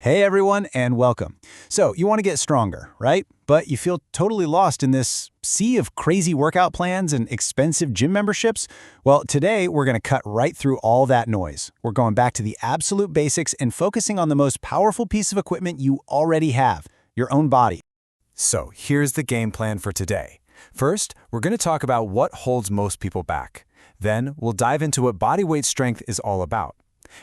Hey everyone, and welcome. So, you want to get stronger, right? But you feel totally lost in this sea of crazy workout plans and expensive gym memberships? Well, today we're going to cut right through all that noise. We're going back to the absolute basics and focusing on the most powerful piece of equipment you already have, your own body. So, here's the game plan for today. First, we're going to talk about what holds most people back. Then, we'll dive into what body weight strength is all about.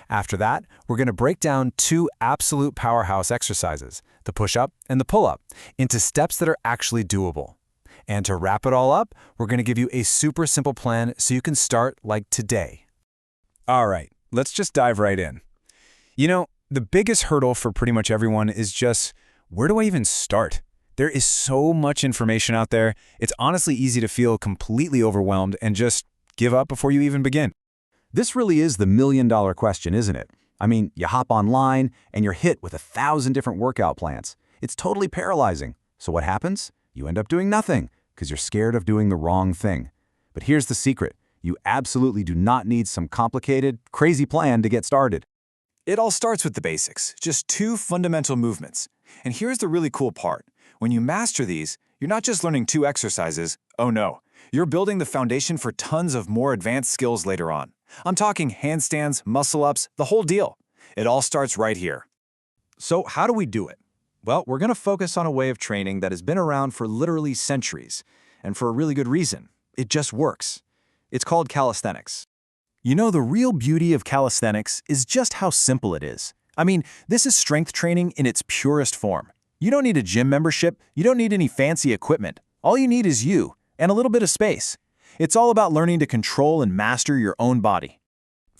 After that, we're going to break down two absolute powerhouse exercises, the push-up and the pull-up, into steps that are actually doable. And to wrap it all up, we're going to give you a super simple plan so you can start like today. All right, let's just dive right in. The biggest hurdle for pretty much everyone is just, where do I even start? There is so much information out there, it's honestly easy to feel completely overwhelmed and just give up before you even begin. This really is the million-dollar question, isn't it? I mean, you hop online and you're hit with 1,000 different workout plans. It's totally paralyzing. So what happens? You end up doing nothing because you're scared of doing the wrong thing. But here's the secret. You absolutely do not need some complicated, crazy plan to get started. It all starts with the basics, just two fundamental movements. And here's the really cool part. When you master these, you're not just learning two exercises. Oh no, you're building the foundation for tons of more advanced skills later on. I'm talking handstands, muscle-ups, the whole deal. It all starts right here. So how do we do it? Well, we're going to focus on a way of training that has been around for literally centuries, and for a really good reason. It just works. It's called calisthenics. The real beauty of calisthenics is just how simple it is. I mean, this is strength training in its purest form. You don't need a gym membership, you don't need any fancy equipment. All you need is you, and a little bit of space. It's all about learning to control and master your own body.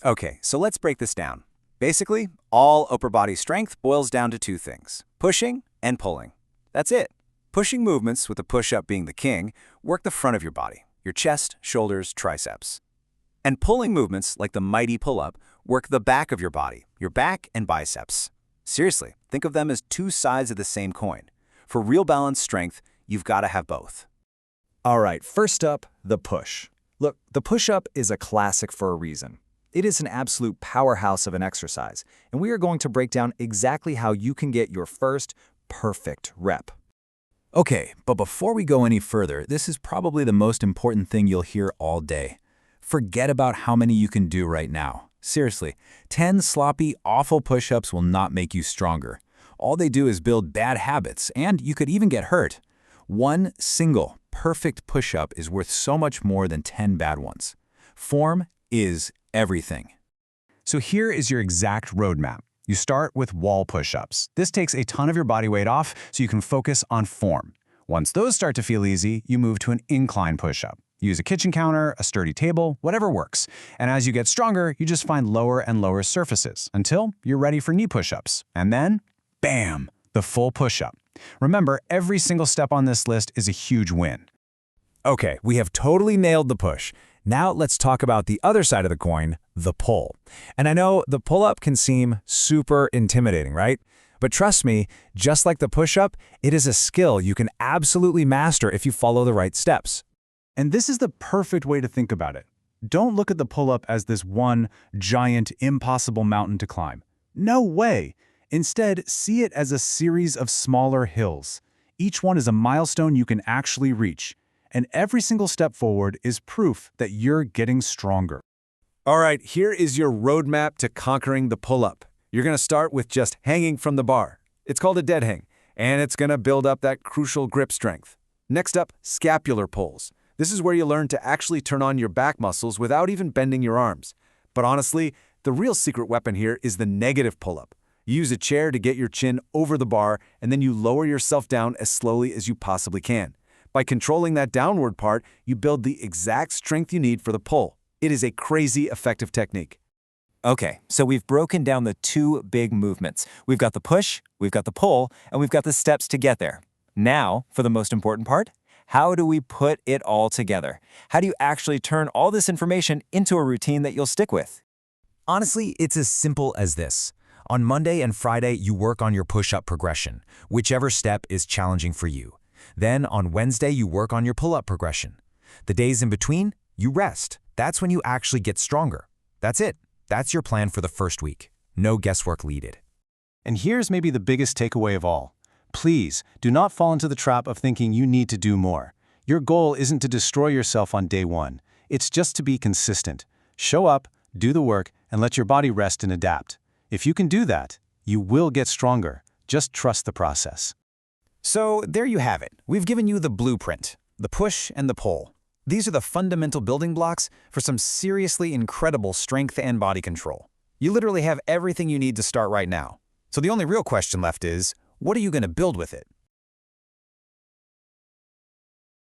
Okay, so let's break this down. Basically, all upper body strength boils down to two things, pushing and pulling. That's it. Pushing movements, with the push-up being the king, work the front of your body, your chest, shoulders, triceps. And pulling movements, like the mighty pull-up, work the back of your body, your back and biceps. Seriously, think of them as two sides of the same coin. For real balanced strength, you've got to have both. All right, first up, the push. Look, the push-up is a classic for a reason. It is an absolute powerhouse of an exercise, and we are going to break down exactly how you can get your first perfect rep. Okay, but before we go any further, this is probably the most important thing you'll hear all day. Forget about how many you can do right now. Seriously, 10 sloppy, awful push-ups will not make you stronger. All they do is build bad habits, and you could even get hurt. One single perfect push-up is worth so much more than 10 bad ones. Form is everything. So here is your exact roadmap. You start with wall push-ups. This takes a ton of your body weight off so you can focus on form. Once those start to feel easy, you move to an incline push-up. Use a kitchen counter, a sturdy table, whatever works. And as you get stronger, you just find lower and lower surfaces until you're ready for knee push-ups. And then, bam, the full push-up. Remember, every single step on this list is a huge win. Okay, we have totally nailed the push. Now let's talk about the other side of the coin, the pull. And I know the pull-up can seem super intimidating, right? But trust me, just like the push-up, it is a skill you can absolutely master if you follow the right steps. And this is the perfect way to think about it. Don't look at the pull-up as this one giant, impossible mountain to climb. No way! Instead, see it as a series of smaller hills. Each one is a milestone you can actually reach, and every single step forward is proof that you're getting stronger. All right, here is your roadmap to conquering the pull-up. You're going to start with just hanging from the bar. It's called a dead hang, and it's going to build up that crucial grip strength. Next up, scapular pulls. This is where you learn to actually turn on your back muscles without even bending your arms. But honestly, the real secret weapon here is the negative pull-up. You use a chair to get your chin over the bar, and then you lower yourself down as slowly as you possibly can. By controlling that downward part, you build the exact strength you need for the pull. It is a crazy effective technique. Okay, so we've broken down the two big movements. We've got the push, we've got the pull, and we've got the steps to get there. Now, for the most important part, how do we put it all together? How do you actually turn all this information into a routine that you'll stick with? Honestly, it's as simple as this. On Monday and Friday, you work on your push-up progression, whichever step is challenging for you. Then on Wednesday, you work on your pull-up progression. The days in between, you rest. That's when you actually get stronger. That's it. That's your plan for the first week. No guesswork needed. And here's maybe the biggest takeaway of all. Please, do not fall into the trap of thinking you need to do more. Your goal isn't to destroy yourself on day one. It's just to be consistent. Show up, do the work, and let your body rest and adapt. If you can do that, you will get stronger. Just trust the process. So there you have it. We've given you the blueprint, the push and the pull. These are the fundamental building blocks for some seriously incredible strength and body control. You literally have everything you need to start right now. So the only real question left is, what are you going to build with it?